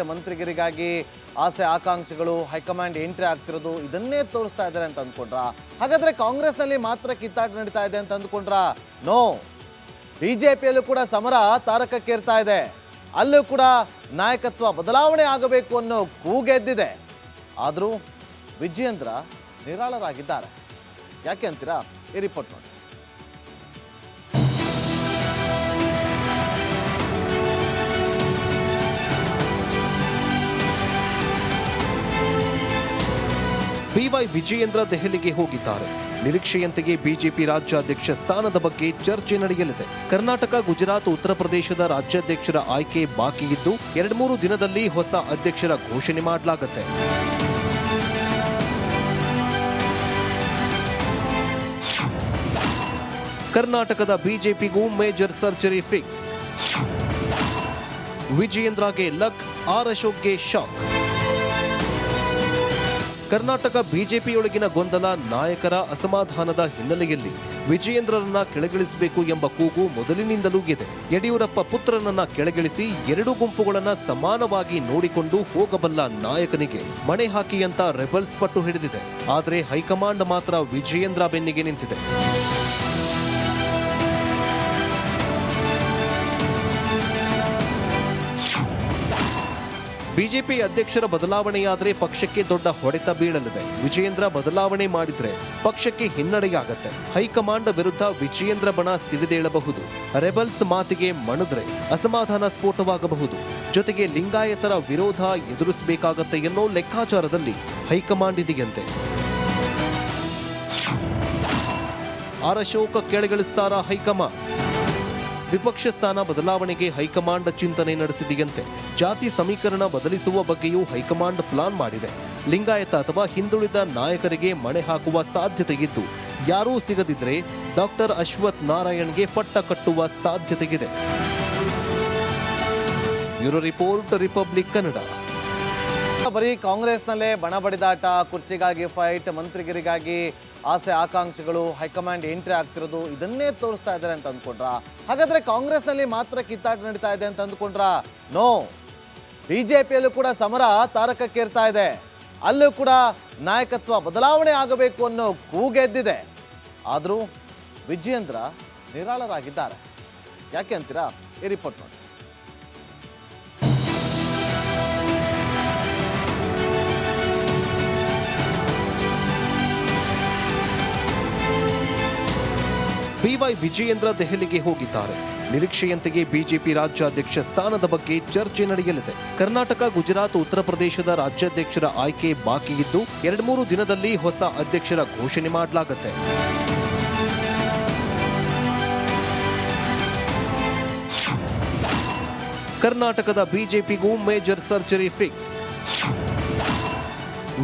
Fight, ಮಂತ್ರಿಗಿರಿಗಾಗಿ ಆಸೆ ಆಕಾಂಕ್ಷೆಗಳು, high command entry ಆಗ್ತಿರೋದು ಇದನ್ನೇ ತೋರಿಸ್ತಾ ಇದ್ದಾರೆ ಅಂತ ಅಂದ್ಕೊಂಡ್ರಾ? ಹಾಗಾದ್ರೆ ಕಾಂಗ್ರೆಸ್ನಲ್ಲಿ ಮಾತ್ರ ಕಿತ್ತಾಟ ನಡೀತಾ ಇದೆ ಅಂತ ಅಂದ್ಕೊಂಡ್ರಾ? ನೋ, ಬಿಜೆಪಿಯಲ್ಲೂ ಕೂಡ ಸಮರ ತಾರಕಕ್ಕೇರ್ತಾ ಇದೆ. ಅಲ್ಲೂ ಕೂಡ ನಾಯಕತ್ವ ಬದಲಾವಣೆ ಆಗಬೇಕು ಅನ್ನೋ ಕೂಗೆದ್ದಿದೆ. ಆದರೂ ವಿಜಯೇಂದ್ರ ನಿರಾಳರಾಗಿದ್ದಾರೆ. ಯಾಕೆ ಅಂತೀರಾ? ಈ ರಿಪೋರ್ಟ್ ನೋಡಿ. ಬಿವೈ ವಿಜಯೇಂದ್ರ ದೆಹಲಿಗೆ ಹೋಗಿದ್ದಾರೆ. ನಿರೀಕ್ಷೆಯಂತೆಯೇ ಬಿಜೆಪಿ ರಾಜ್ಯಾಧ್ಯಕ್ಷ ಸ್ಥಾನದ ಬಗ್ಗೆ ಚರ್ಚೆ ನಡೆಯಲಿದೆ. ಕರ್ನಾಟಕ, ಗುಜರಾತ್, ಉತ್ತರ ಪ್ರದೇಶದ ರಾಜ್ಯಾಧ್ಯಕ್ಷರ ಆಯ್ಕೆ ಬಾಕಿ ಇದ್ದು 2-3 ದಿನದಲ್ಲಿ ಹೊಸ ಅಧ್ಯಕ್ಷರ ಘೋಷಣೆ ಮಾಡಲಾಗುತ್ತೆ. ಕರ್ನಾಟಕದ ಬಿಜೆಪಿಗೂ ಮೇಜರ್ ಸರ್ಜರಿ ಫಿಕ್ಸ್. ವಿಜಯೇಂದ್ರಗೆ ಲಕ್, ಆರ್ ಅಶೋಕ್ಗೆ ಶಾಕ್. ಕರ್ನಾಟಕ ಬಿಜೆಪಿಯೊಳಗಿನ ಗೊಂದಲ, ನಾಯಕರ ಅಸಮಾಧಾನದ ಹಿನ್ನೆಲೆಯಲ್ಲಿ ವಿಜಯೇಂದ್ರರನ್ನ ಕೆಳಗಿಳಿಸಬೇಕು ಎಂಬ ಕೂಗು ಮೊದಲಿನಿಂದಲೂ ಇದೆ. ಯಡಿಯೂರಪ್ಪ ಪುತ್ರನನ್ನ ಕೆಳಗಿಳಿಸಿ 2 ಗುಂಪುಗಳನ್ನ ಸಮಾನವಾಗಿ ನೋಡಿಕೊಂಡು ಹೋಗಬಲ್ಲ ನಾಯಕನಿಗೆ ಮಣೆ ಹಾಕಿ ಅಂತ ರೆಬಲ್ಸ್ ಪಟ್ಟು ಹಿಡಿದಿದೆ. ಆದರೆ ಹೈಕಮಾಂಡ್ ಮಾತ್ರ ವಿಜಯೇಂದ್ರ ಬೆನ್ನಿಗೆ ನಿಂತಿದೆ. ಬಿಜೆಪಿ ಅಧ್ಯಕ್ಷರ ಬದಲಾವಣೆಯಾದರೆ ಪಕ್ಷಕ್ಕೆ ದೊಡ್ಡ ಹೊಡೆತ ಬೀಳಲಿದೆ. ವಿಜಯೇಂದ್ರ ಬದಲಾವಣೆ ಮಾಡಿದ್ರೆ ಪಕ್ಷಕ್ಕೆ ಹಿನ್ನಡೆಯಾಗತ್ತೆ. ಹೈಕಮಾಂಡ್ ವಿರುದ್ಧ ವಿಜಯೇಂದ್ರ ಬಣ ಸಿಡಿದೇಳಬಹುದು. ರೆಬಲ್ಸ್ ಮಾತಿಗೆ ಮಣಿದ್ರೆ ಅಸಮಾಧಾನ ಸ್ಫೋಟವಾಗಬಹುದು. ಜೊತೆಗೆ ಲಿಂಗಾಯತರ ವಿರೋಧ ಎದುರಿಸಬೇಕಾಗತ್ತೆ ಎನ್ನೋ ಲೆಕ್ಕಾಚಾರದಲ್ಲಿ ಹೈಕಮಾಂಡ್ ಇದೆಯಂತೆ. ಆರ್ ಅಶೋಕ್ ಕೆಳಗಿಳಿಸ್ತಾರ ಹೈಕಮಾಂಡ್? ವಿಪಕ್ಷ ಸ್ಥಾನ ಬದಲಾವಣೆಗೆ ಹೈಕಮಾಂಡ್ ಚಿಂತನೆ ನಡೆಸಿದೆಯಂತೆ. ಜಾತಿ ಸಮೀಕರಣ ಬದಲಿಸುವ ಬಗ್ಗೆಯೂ ಹೈಕಮಾಂಡ್ ಪ್ಲಾನ್ ಮಾಡಿದೆ. ಲಿಂಗಾಯತ ಅಥವಾ ಹಿಂದುಳಿದ ನಾಯಕರಿಗೆ ಮಣೆ ಹಾಕುವ ಸಾಧ್ಯತೆ ಇದ್ದು, ಯಾರೂ ಸಿಗದಿದ್ರೆ ಡಾಕ್ಟರ್ ಅಶ್ವಥ್ ನಾರಾಯಣ್ಗೆ ಪಟ್ಟ ಕಟ್ಟುವ ಸಾಧ್ಯತೆಯಿದೆ. Bureau report, republic Kannada. ಬರೀ ಕಾಂಗ್ರೆಸ್ನಲ್ಲೇ ಬಣ ಬಡಿದಾಟ, ಕುರ್ಚಿಗಾಗಿ ಫೈಟ್, ಮಂತ್ರಿಗಿರಿಗಾಗಿ ಆಸೆ ಆಕಾಂಕ್ಷೆಗಳು, ಹೈಕಮಾಂಡ್ ಎಂಟ್ರಿ ಆಗ್ತಿರೋದು ಇದನ್ನೇ ತೋರಿಸ್ತಾ ಇದ್ದಾರೆ ಅಂತ ಅಂದ್ಕೊಂಡ್ರಾ? ಹಾಗಾದ್ರೆ ಕಾಂಗ್ರೆಸ್ನಲ್ಲಿ ಮಾತ್ರ ಕಿತ್ತಾಟ ನಡೀತಾ ಇದೆ ಅಂತ ಅಂದ್ಕೊಂಡ್ರಾ? ನೋ, ಬಿಜೆಪಿಯಲ್ಲೂ ಕೂಡ ಸಮರ ತಾರಕಕ್ಕೇರ್ತಾ ಇದೆ. ಅಲ್ಲೂ ಕೂಡ ನಾಯಕತ್ವ ಬದಲಾವಣೆ ಆಗಬೇಕು ಅನ್ನೋ ಕೂಗೆದ್ದಿದೆ. ಆದರೂ ವಿಜಯೇಂದ್ರ ನಿರಾಳರಾಗಿದ್ದಾರೆ. ಯಾಕೆ ಅಂತೀರಾ? ಈ ರಿಪೋರ್ಟ್ ನೋಡಿ. ಬಿವೈ ವಿಜಯೇಂದ್ರ ದೆಹಲಿಗೆ ಹೋಗಿದ್ದಾರೆ. ನಿರೀಕ್ಷೆಯಂತೆಯೇ ಬಿಜೆಪಿ ರಾಜ್ಯಾಧ್ಯಕ್ಷ ಸ್ಥಾನದ ಬಗ್ಗೆ ಚರ್ಚೆ ನಡೆಯಲಿದೆ. ಕರ್ನಾಟಕ, ಗುಜರಾತ್, ಉತ್ತರ ಪ್ರದೇಶದ ರಾಜ್ಯಾಧ್ಯಕ್ಷರ ಆಯ್ಕೆ ಬಾಕಿ ಇದ್ದು 2-3 ದಿನದಲ್ಲಿ ಹೊಸ ಅಧ್ಯಕ್ಷರ ಘೋಷಣೆ ಮಾಡಲಾಗುತ್ತೆ. ಕರ್ನಾಟಕದ ಬಿಜೆಪಿಗೂ ಮೇಜರ್ ಸರ್ಜರಿ ಫಿಕ್ಸ್.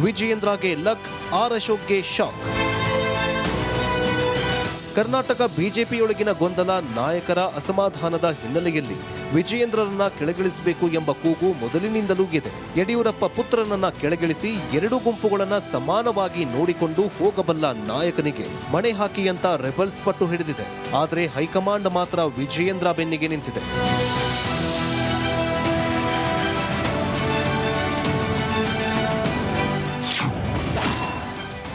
ವಿಜಯೇಂದ್ರಗೆ ಲಕ್, ಆರ್ ಅಶೋಕ್ಗೆ ಶಾಕ್. ಕರ್ನಾಟಕ ಬಿಜೆಪಿಯೊಳಗಿನ ಗೊಂದಲ, ನಾಯಕರ ಅಸಮಾಧಾನದ ಹಿನ್ನೆಲೆಯಲ್ಲಿ ವಿಜಯೇಂದ್ರರನ್ನ ಕೆಳಗಿಳಿಸಬೇಕು ಎಂಬ ಕೂಗು ಮೊದಲಿನಿಂದಲೂ ಇದೆ. ಯಡಿಯೂರಪ್ಪ ಪುತ್ರನನ್ನ ಕೆಳಗಿಳಿಸಿ 2 ಗುಂಪುಗಳನ್ನ ಸಮಾನವಾಗಿ ನೋಡಿಕೊಂಡು ಹೋಗಬಲ್ಲ ನಾಯಕನಿಗೆ ಮಣೆ ಹಾಕಿ ಅಂತ ರೆಬಲ್ಸ್ ಪಟ್ಟು ಹಿಡಿದಿದೆ. ಆದರೆ ಹೈಕಮಾಂಡ್ ಮಾತ್ರ ವಿಜಯೇಂದ್ರ ಬೆನ್ನಿಗೆ ನಿಂತಿದೆ.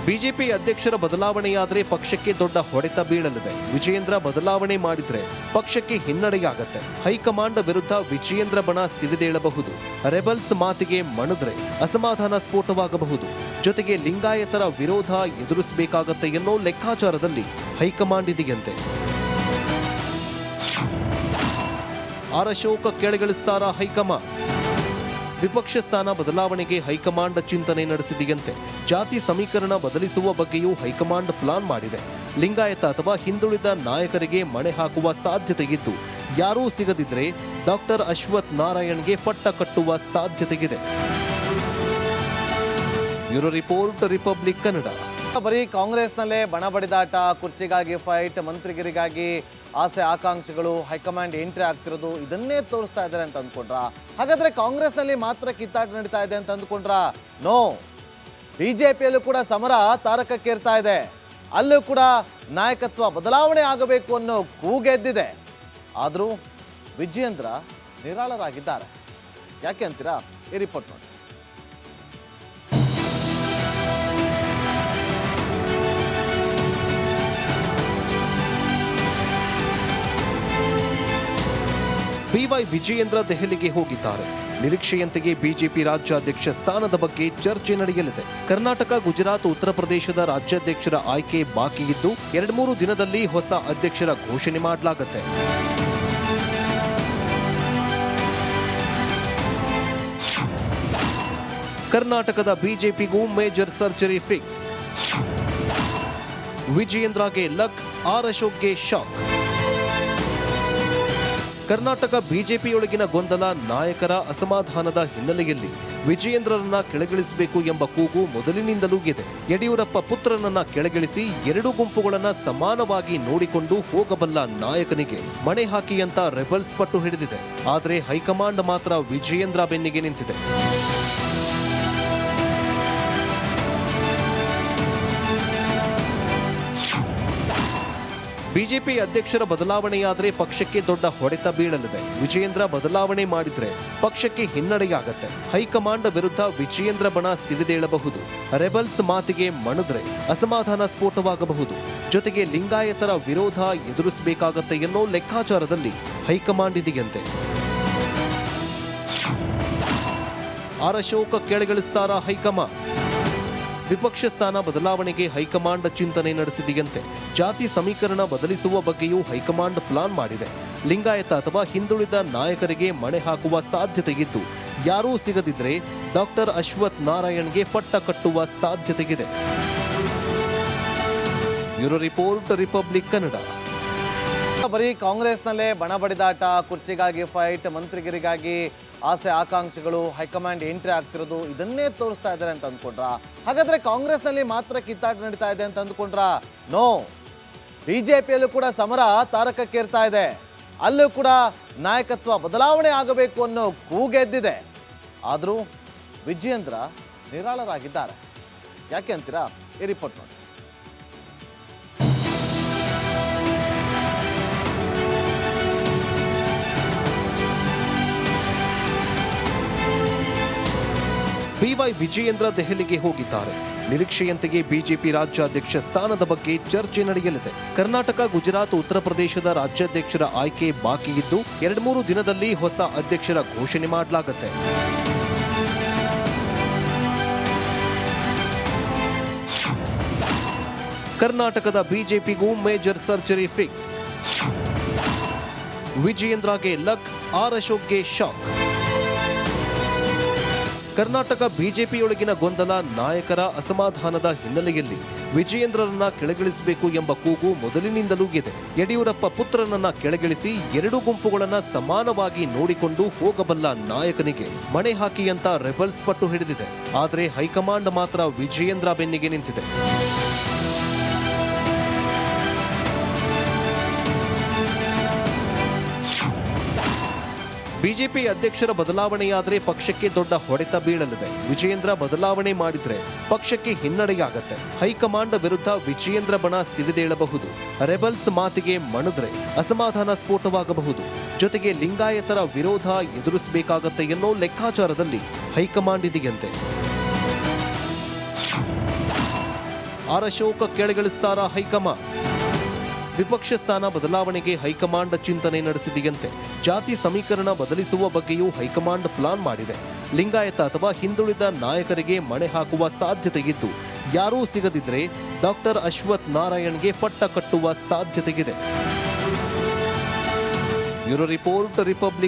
ಬಿಜೆಪಿ ಅಧ್ಯಕ್ಷರ ಬದಲಾವಣೆಯಾದರೆ ಪಕ್ಷಕ್ಕೆ ದೊಡ್ಡ ಹೊಡೆತ ಬೀಳಲಿದೆ. ವಿಜಯೇಂದ್ರ ಬದಲಾವಣೆ ಮಾಡಿದ್ರೆ ಪಕ್ಷಕ್ಕೆ ಹಿನ್ನಡೆಯಾಗತ್ತೆ. ಹೈಕಮಾಂಡ್ ವಿರುದ್ಧ ವಿಜಯೇಂದ್ರ ಬಣ ಸಿಡಿದೇಳಬಹುದು. ರೆಬಲ್ಸ್ ಮಾತಿಗೆ ಮಣಿದ್ರೆ ಅಸಮಾಧಾನ ಸ್ಫೋಟವಾಗಬಹುದು. ಜೊತೆಗೆ ಲಿಂಗಾಯತರ ವಿರೋಧ ಎದುರಿಸಬೇಕಾಗತ್ತೆ ಎನ್ನೋ ಲೆಕ್ಕಾಚಾರದಲ್ಲಿ ಹೈಕಮಾಂಡ್ ಇದೆಯಂತೆ. ಆರ್ ಅಶೋಕ್ ಕೆಳಗಿಳಿಸ್ತಾರ ಹೈಕಮಾಂಡ್? ವಿಪಕ್ಷ ಸ್ಥಾನ ಬದಲಾವಣೆಗೆ ಹೈಕಮಾಂಡ್ ಚಿಂತನೆ ನಡೆಸಿದೆಯಂತೆ. ಜಾತಿ ಸಮೀಕರಣ ಬದಲಿಸುವ ಬಗ್ಗೆಯೂ ಹೈಕಮಾಂಡ್ ಪ್ಲಾನ್ ಮಾಡಿದೆ. ಲಿಂಗಾಯತ ಅಥವಾ ಹಿಂದುಳಿದ ನಾಯಕರಿಗೆ ಮಣೆ ಹಾಕುವ ಸಾಧ್ಯತೆ ಇದ್ದು, ಯಾರೂ ಸಿಗದಿದ್ರೆ ಡಾಕ್ಟರ್ ಅಶ್ವಥ್ ನಾರಾಯಣ್ಗೆ ಪಟ್ಟ ಕಟ್ಟುವ ಸಾಧ್ಯತೆಯಿದೆ. Bureau report, republic Kannada. ಬರೀ ಕಾಂಗ್ರೆಸ್ನಲ್ಲೇ ಬಣ ಬಡಿದಾಟ, ಕುರ್ಚಿಗಾಗಿ ಫೈಟ್, ಮಂತ್ರಿಗಿರಿಗಾಗಿ ಆಸೆ ಆಕಾಂಕ್ಷೆಗಳು, ಹೈಕಮಾಂಡ್ ಎಂಟ್ರಿ ಆಗ್ತಿರೋದು ಇದನ್ನೇ ತೋರಿಸ್ತಾ ಇದ್ದಾರೆ ಅಂತ ಅಂದ್ಕೊಂಡ್ರಾ? ಹಾಗಾದ್ರೆ ಕಾಂಗ್ರೆಸ್ನಲ್ಲಿ ಮಾತ್ರ ಕಿತ್ತಾಟ ನಡೀತಾ ಇದೆ ಅಂತ ಅಂದ್ಕೊಂಡ್ರಾ? ನೋ, ಬಿಜೆಪಿಯಲ್ಲೂ ಕೂಡ ಸಮರ ತಾರಕಕ್ಕೇರ್ತಾ ಇದೆ. ಅಲ್ಲೂ ಕೂಡ ನಾಯಕತ್ವ ಬದಲಾವಣೆ ಆಗಬೇಕು ಅನ್ನೋ ಕೂಗೆದ್ದಿದೆ. ಆದರೂ ವಿಜಯೇಂದ್ರ ನಿರಾಳರಾಗಿದ್ದಾರೆ. ಯಾಕೆ ಅಂತೀರಾ? ಈ ರಿಪೋರ್ಟ್ ನೋಡಿ. ಬಿವೈ ವಿಜಯೇಂದ್ರ ದೆಹಲಿಗೆ ಹೋಗಿದ್ದಾರೆ. ನಿರೀಕ್ಷೆಯಂತೆಯೇ ಬಿಜೆಪಿ ರಾಜ್ಯಾಧ್ಯಕ್ಷ ಸ್ಥಾನದ ಬಗ್ಗೆ ಚರ್ಚೆ ನಡೆಯಲಿದೆ. ಕರ್ನಾಟಕ, ಗುಜರಾತ್, ಉತ್ತರ ಪ್ರದೇಶದ ರಾಜ್ಯಾಧ್ಯಕ್ಷರ ಆಯ್ಕೆ ಬಾಕಿ ಇದ್ದು 2-3 ದಿನದಲ್ಲಿ ಹೊಸ ಅಧ್ಯಕ್ಷರ ಘೋಷಣೆ ಮಾಡಲಾಗುತ್ತೆ. ಕರ್ನಾಟಕದ ಬಿಜೆಪಿಗೂ ಮೇಜರ್ ಸರ್ಜರಿ ಫಿಕ್ಸ್. ವಿಜಯೇಂದ್ರಗೆ ಲಕ್, ಆರ್ ಅಶೋಕ್ಗೆ ಶಾಕ್. ಕರ್ನಾಟಕ ಬಿಜೆಪಿಯೊಳಗಿನ ಗೊಂದಲ, ನಾಯಕರ ಅಸಮಾಧಾನದ ಹಿನ್ನೆಲೆಯಲ್ಲಿ ವಿಜಯೇಂದ್ರರನ್ನ ಕೆಳಗಿಳಿಸಬೇಕು ಎಂಬ ಕೂಗು ಮೊದಲಿನಿಂದಲೂ ಇದೆ. ಯಡಿಯೂರಪ್ಪ ಪುತ್ರನನ್ನ ಕೆಳಗಿಳಿಸಿ 2 ಗುಂಪುಗಳನ್ನ ಸಮಾನವಾಗಿ ನೋಡಿಕೊಂಡು ಹೋಗಬಲ್ಲ ನಾಯಕನಿಗೆ ಮಣೆ ಹಾಕಿ ಅಂತ ರೆಬಲ್ಸ್ ಪಟ್ಟು ಹಿಡಿದಿದೆ. ಆದರೆ ಹೈಕಮಾಂಡ್ ಮಾತ್ರ ವಿಜಯೇಂದ್ರ ಬೆನ್ನಿಗೆ ನಿಂತಿದೆ. ಬಿಜೆಪಿ ಅಧ್ಯಕ್ಷರ ಬದಲಾವಣೆಯಾದರೆ ಪಕ್ಷಕ್ಕೆ ದೊಡ್ಡ ಹೊಡೆತ ಬೀಳಲಿದೆ. ವಿಜಯೇಂದ್ರ ಬದಲಾವಣೆ ಮಾಡಿದ್ರೆ ಪಕ್ಷಕ್ಕೆ ಹಿನ್ನಡೆಯಾಗತ್ತೆ. ಹೈಕಮಾಂಡ್ ವಿರುದ್ಧ ವಿಜಯೇಂದ್ರ ಬಣ ಸಿಡಿದೇಳಬಹುದು. ರೆಬಲ್ಸ್ ಮಾತಿಗೆ ಮಣಿದ್ರೆ ಅಸಮಾಧಾನ ಸ್ಫೋಟವಾಗಬಹುದು. ಜೊತೆಗೆ ಲಿಂಗಾಯತರ ವಿರೋಧ ಎದುರಿಸಬೇಕಾಗತ್ತೆ ಎನ್ನೋ ಲೆಕ್ಕಾಚಾರದಲ್ಲಿ ಹೈಕಮಾಂಡ್ ಇದೆಯಂತೆ. ಆರ್ ಅಶೋಕ್ ಕೆಳಗಿಳಿಸ್ತಾರಾ ಹೈಕಮಾಂಡ್? ವಿಪಕ್ಷ ಸ್ಥಾನ ಬದಲಾವಣೆಗೆ ಹೈಕಮಾಂಡ್ ಚಿಂತನೆ ನಡೆಸಿದೆಯಂತೆ. ಜಾತಿ ಸಮೀಕರಣ ಬದಲಿಸುವ ಬಗ್ಗೆಯೂ ಹೈಕಮಾಂಡ್ ಪ್ಲಾನ್ ಮಾಡಿದೆ. ಲಿಂಗಾಯತ ಅಥವಾ ಹಿಂದುಳಿದ ನಾಯಕರಿಗೆ ಮಣೆ ಹಾಕುವ ಸಾಧ್ಯತೆ ಇದ್ದು, ಯಾರೂ ಸಿಗದಿದ್ರೆ ಡಾಕ್ಟರ್ ಅಶ್ವಥ್ ನಾರಾಯಣ್ಗೆ ಪಟ್ಟ ಕಟ್ಟುವ ಸಾಧ್ಯತೆಯಿದೆ. Bureau report, republic Kannada. ಬರೀ ಕಾಂಗ್ರೆಸ್ನಲ್ಲೇ ಬಣ ಬಡಿದಾಟ, ಕುರ್ಚಿಗಾಗಿ ಫೈಟ್, ಮಂತ್ರಿಗಿರಿಗಾಗಿ ಆಸೆ ಆಕಾಂಕ್ಷೆಗಳು, ಹೈಕಮಾಂಡ್ ಎಂಟ್ರಿ ಆಗ್ತಿರೋದು ಇದನ್ನೇ ತೋರಿಸ್ತಾ ಇದ್ದಾರೆ ಅಂತ ಅಂದ್ಕೊಂಡ್ರ? ಹಾಗಾದ್ರೆ ಕಾಂಗ್ರೆಸ್ನಲ್ಲಿ ಮಾತ್ರ ಕಿತ್ತಾಟ ನಡೀತಾ ಇದೆ ಅಂತ ಅಂದ್ಕೊಂಡ್ರ? ನೋ, ಬಿಜೆಪಿಯಲ್ಲೂ ಕೂಡ ಸಮರ ತಾರಕಕ್ಕೇರ್ತಾ ಇದೆ. ಅಲ್ಲೂ ಕೂಡ ನಾಯಕತ್ವ ಬದಲಾವಣೆ ಆಗಬೇಕು ಅನ್ನೋ ಕೂಗೆದ್ದಿದೆ. ಆದರೂ ವಿಜಯೇಂದ್ರ ನಿರಾಳರಾಗಿದ್ದಾರೆ. ಯಾಕೆ ಅಂತೀರಾ? ಈ ರಿಪೋರ್ಟ್ ನೋಡಿ. ಬಿವೈ ವಿಜಯೇಂದ್ರ ದೆಹಲಿಗೆ ಹೋಗಿದ್ದಾರೆ. ನಿರೀಕ್ಷೆಯಂತೆಯೇ ಬಿಜೆಪಿ ರಾಜ್ಯಾಧ್ಯಕ್ಷ ಸ್ಥಾನದ ಬಗ್ಗೆ ಚರ್ಚೆ ನಡೆಯಲಿದೆ. ಕರ್ನಾಟಕ, ಗುಜರಾತ್, ಉತ್ತರ ಪ್ರದೇಶದ ರಾಜ್ಯಾಧ್ಯಕ್ಷರ ಆಯ್ಕೆ ಬಾಕಿ ಇದ್ದು 2-3 ದಿನದಲ್ಲಿ ಹೊಸ ಅಧ್ಯಕ್ಷರ ಘೋಷಣೆ ಮಾಡಲಾಗುತ್ತೆ. ಕರ್ನಾಟಕದ ಬಿಜೆಪಿಗೂ ಮೇಜರ್ ಸರ್ಜರಿ ಫಿಕ್ಸ್. ವಿಜಯೇಂದ್ರಗೆ ಲಕ್, ಆರ್ ಅಶೋಕ್ಗೆ ಶಾಕ್. ಕರ್ನಾಟಕ ಬಿಜೆಪಿಯೊಳಗಿನ ಗೊಂದಲ, ನಾಯಕರ ಅಸಮಾಧಾನದ ಹಿನ್ನೆಲೆಯಲ್ಲಿ ವಿಜಯೇಂದ್ರರನ್ನ ಕೆಳಗಿಳಿಸಬೇಕು ಎಂಬ ಕೂಗು ಮೊದಲಿನಿಂದಲೂ ಇದೆ. ಯಡಿಯೂರಪ್ಪ ಪುತ್ರನನ್ನ ಕೆಳಗಿಳಿಸಿ 2 ಗುಂಪುಗಳನ್ನ ಸಮಾನವಾಗಿ ನೋಡಿಕೊಂಡು ಹೋಗಬಲ್ಲ ನಾಯಕನಿಗೆ ಮಣೆ ಹಾಕಿ ಅಂತ ರೆಬಲ್ಸ್ ಪಟ್ಟು ಹಿಡಿದಿದೆ. ಆದರೆ ಹೈಕಮಾಂಡ್ ಮಾತ್ರ ವಿಜಯೇಂದ್ರ ಬೆನ್ನಿಗೆ ನಿಂತಿದೆ. ಬಿಜೆಪಿ ಅಧ್ಯಕ್ಷರ ಬದಲಾವಣೆಯಾದರೆ ಪಕ್ಷಕ್ಕೆ ದೊಡ್ಡ ಹೊಡೆತ ಬೀಳಲಿದೆ. ವಿಜಯೇಂದ್ರ ಬದಲಾವಣೆ ಮಾಡಿದ್ರೆ ಪಕ್ಷಕ್ಕೆ ಹಿನ್ನಡೆಯಾಗತ್ತೆ. ಹೈಕಮಾಂಡ್ ವಿರುದ್ಧ ವಿಜಯೇಂದ್ರ ಬಣ ಸಿಡಿದೇಳಬಹುದು. ರೆಬಲ್ಸ್ ಮಾತಿಗೆ ಮಣಿದ್ರೆ ಅಸಮಾಧಾನ ಸ್ಫೋಟವಾಗಬಹುದು. ಜೊತೆಗೆ ಲಿಂಗಾಯತರ ವಿರೋಧ ಎದುರಿಸಬೇಕಾಗತ್ತೆ ಎನ್ನೋ ಲೆಕ್ಕಾಚಾರದಲ್ಲಿ ಹೈಕಮಾಂಡ್ ಇದೆಯಂತೆ. ಆರ್ ಅಶೋಕ್ ಕೆಳಗಿಳಿಸ್ತಾರಾ ಹೈಕಮಾಂಡ್? ವಿಪಕ್ಷ ಸ್ಥಾನ ಬದಲಾವಣೆಗೆ ಹೈಕಮಾಂಡ್ ಚಿಂತನೆ ನಡೆಸಿದೆಯಂತೆ. ಜಾತಿ ಸಮೀಕರಣ ಬದಲಿಸುವ ಬಗ್ಗೆಯೂ ಹೈಕಮಾಂಡ್ ಪ್ಲಾನ್ ಮಾಡಿದೆ. ಲಿಂಗಾಯತ ಅಥವಾ ಹಿಂದುಳಿದ ನಾಯಕರಿಗೆ ಮಣೆ ಹಾಕುವ ಸಾಧ್ಯತೆ ಇದ್ದು, ಯಾರೂ ಸಿಗದಿದ್ರೆ ಡಾಕ್ಟರ್ ಅಶ್ವಥ್ ನಾರಾಯಣ್ಗೆ ಪಟ್ಟ ಕಟ್ಟುವ ಸಾಧ್ಯತೆಯಿದೆ. Bureau report, republic